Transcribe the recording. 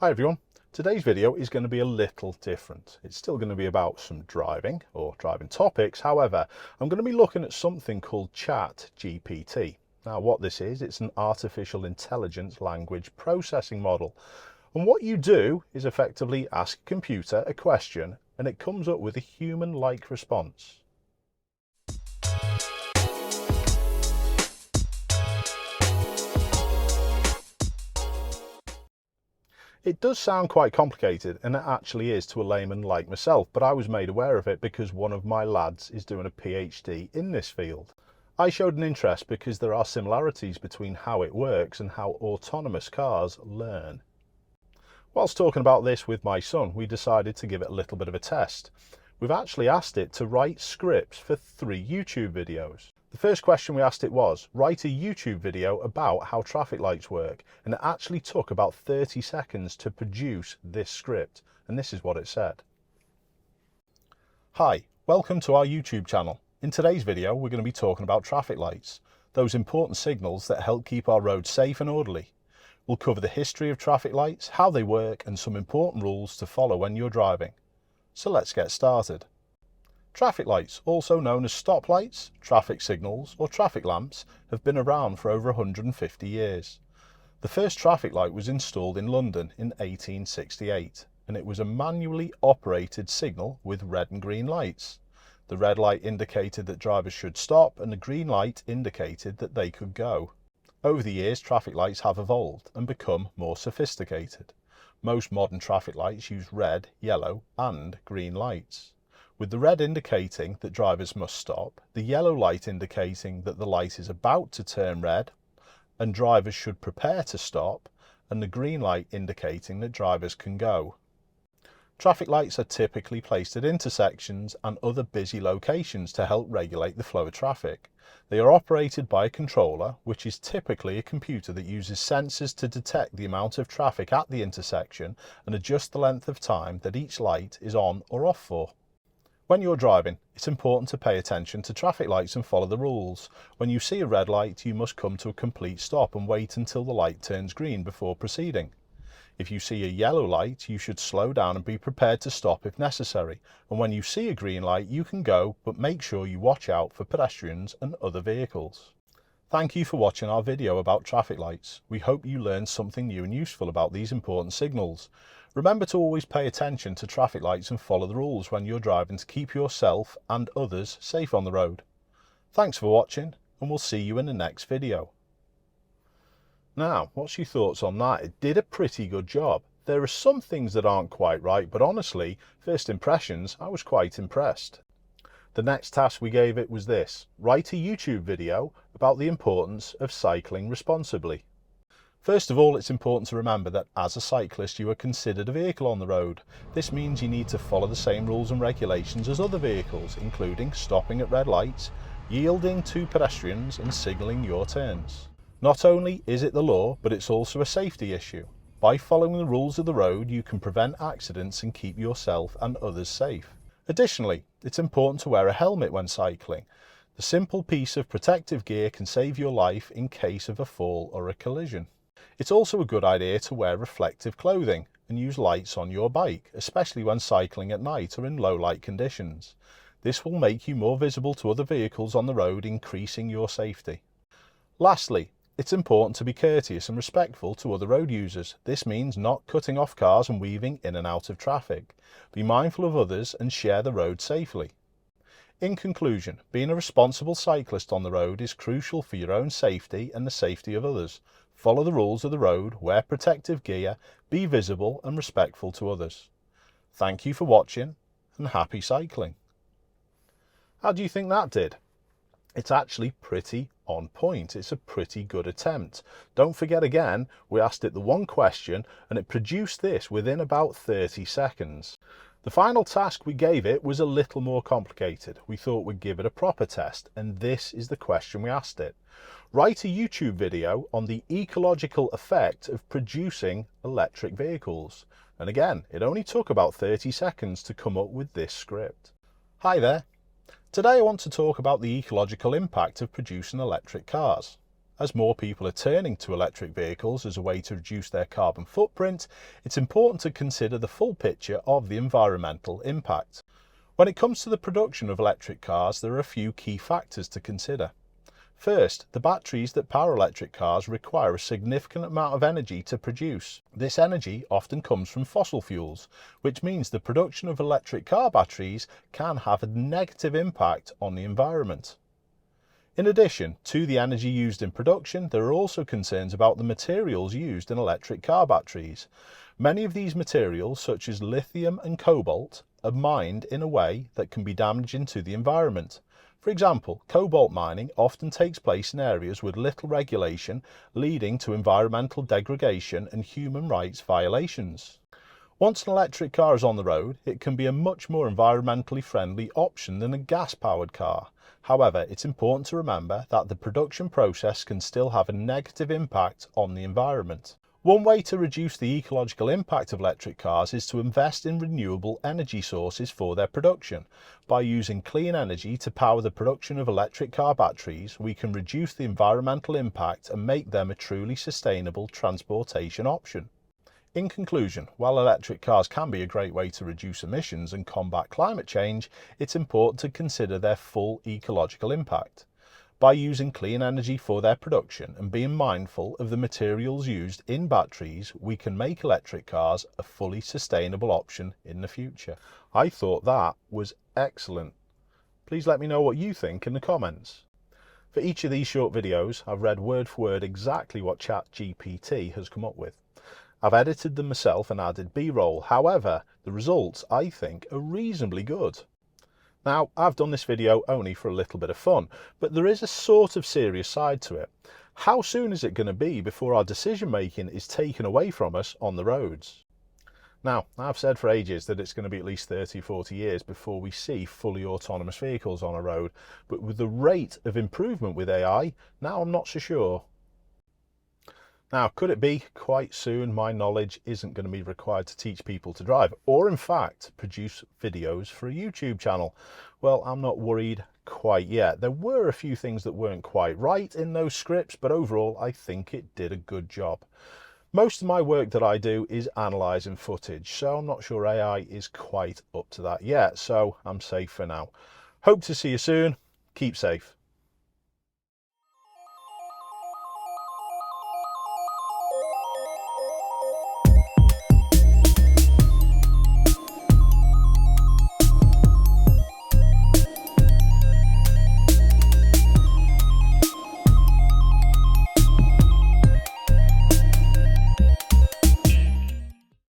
Hi everyone, today's video is going to be a little different. It's still going to be about some driving or driving topics. However, I'm going to be looking at something called ChatGPT. Now what this is, it's an artificial intelligence language processing model. And what you do is effectively ask a computer a question and it comes up with a human-like response. It does sound quite complicated, and it actually is to a layman like myself, but I was made aware of it because one of my lads is doing a PhD in this field. I showed an interest because there are similarities between how it works and how autonomous cars learn. Whilst talking about this with my son, we decided to give it a little bit of a test. We've actually asked it to write scripts for 3 YouTube videos. The first question we asked it was, write a YouTube video about how traffic lights work, and it actually took about 30 seconds to produce this script, and this is what it said. Hi, welcome to our YouTube channel. In today's video we're going to be talking about traffic lights, those important signals that help keep our roads safe and orderly. We'll cover the history of traffic lights, how they work, and some important rules to follow when you're driving. So let's get started. Traffic lights, also known as stoplights, traffic signals or traffic lamps, have been around for over 150 years. The first traffic light was installed in London in 1868 and it was a manually operated signal with red and green lights. The red light indicated that drivers should stop and the green light indicated that they could go. Over the years, traffic lights have evolved and become more sophisticated. Most modern traffic lights use red, yellow and green lights, with the red indicating that drivers must stop, the yellow light indicating that the light is about to turn red and drivers should prepare to stop, and the green light indicating that drivers can go. Traffic lights are typically placed at intersections and other busy locations to help regulate the flow of traffic. They are operated by a controller, which is typically a computer that uses sensors to detect the amount of traffic at the intersection and adjust the length of time that each light is on or off for. When you're driving, it's important to pay attention to traffic lights and follow the rules. When you see a red light, you must come to a complete stop and wait until the light turns green before proceeding. If you see a yellow light, you should slow down and be prepared to stop if necessary. And when you see a green light, you can go, but make sure you watch out for pedestrians and other vehicles. Thank you for watching our video about traffic lights. We hope you learned something new and useful about these important signals. Remember to always pay attention to traffic lights and follow the rules when you're driving to keep yourself and others safe on the road. Thanks for watching, and we'll see you in the next video. Now, what's your thoughts on that? It did a pretty good job. There are some things that aren't quite right, but honestly, first impressions, I was quite impressed. The next task we gave it was this: write a YouTube video about the importance of cycling responsibly. First of all, it's important to remember that as a cyclist you are considered a vehicle on the road. This means you need to follow the same rules and regulations as other vehicles, including stopping at red lights, yielding to pedestrians and signalling your turns. Not only is it the law, but it's also a safety issue. By following the rules of the road, you can prevent accidents and keep yourself and others safe. Additionally, it's important to wear a helmet when cycling. The simple piece of protective gear can save your life in case of a fall or a collision. It's also a good idea to wear reflective clothing and use lights on your bike, especially when cycling at night or in low light conditions. This will make you more visible to other vehicles on the road, increasing your safety. Lastly, it's important to be courteous and respectful to other road users. This means not cutting off cars and weaving in and out of traffic. Be mindful of others and share the road safely. In conclusion, being a responsible cyclist on the road is crucial for your own safety and the safety of others. Follow the rules of the road, wear protective gear, be visible and respectful to others. Thank you for watching and happy cycling. How do you think that did? It's actually pretty on point. It's a pretty good attempt. Don't forget again, we asked it the one question and it produced this within about 30 seconds. The final task we gave it was a little more complicated. We thought we'd give it a proper test, and this is the question we asked it. Write a YouTube video on the ecological effect of producing electric vehicles. And again, it only took about 30 seconds to come up with this script. Hi there. Today I want to talk about the ecological impact of producing electric cars. As more people are turning to electric vehicles as a way to reduce their carbon footprint, it's important to consider the full picture of the environmental impact. When it comes to the production of electric cars, there are a few key factors to consider. First, the batteries that power electric cars require a significant amount of energy to produce. This energy often comes from fossil fuels, which means the production of electric car batteries can have a negative impact on the environment. In addition to the energy used in production, there are also concerns about the materials used in electric car batteries. Many of these materials, such as lithium and cobalt, are mined in a way that can be damaging to the environment. For example, cobalt mining often takes place in areas with little regulation, leading to environmental degradation and human rights violations. Once an electric car is on the road, it can be a much more environmentally friendly option than a gas-powered car. However, it's important to remember that the production process can still have a negative impact on the environment. One way to reduce the ecological impact of electric cars is to invest in renewable energy sources for their production. By using clean energy to power the production of electric car batteries, we can reduce the environmental impact and make them a truly sustainable transportation option. In conclusion, while electric cars can be a great way to reduce emissions and combat climate change, it's important to consider their full ecological impact. By using clean energy for their production and being mindful of the materials used in batteries, we can make electric cars a fully sustainable option in the future. I thought that was excellent. Please let me know what you think in the comments. For each of these short videos, I've read word for word exactly what ChatGPT has come up with. I've edited them myself and added B-roll. However, the results, I think, are reasonably good. Now, I've done this video only for a little bit of fun, but there is a sort of serious side to it. How soon is it going to be before our decision making is taken away from us on the roads? Now, I've said for ages that it's going to be at least 30-40 years before we see fully autonomous vehicles on a road, but with the rate of improvement with AI, now I'm not so sure. Now, could it be quite soon my knowledge isn't going to be required to teach people to drive, or in fact produce videos for a YouTube channel? Well, I'm not worried quite yet. There were a few things that weren't quite right in those scripts, but overall I think it did a good job. Most of my work that I do is analysing footage, so I'm not sure AI is quite up to that yet, so I'm safe for now. Hope to see you soon. Keep safe.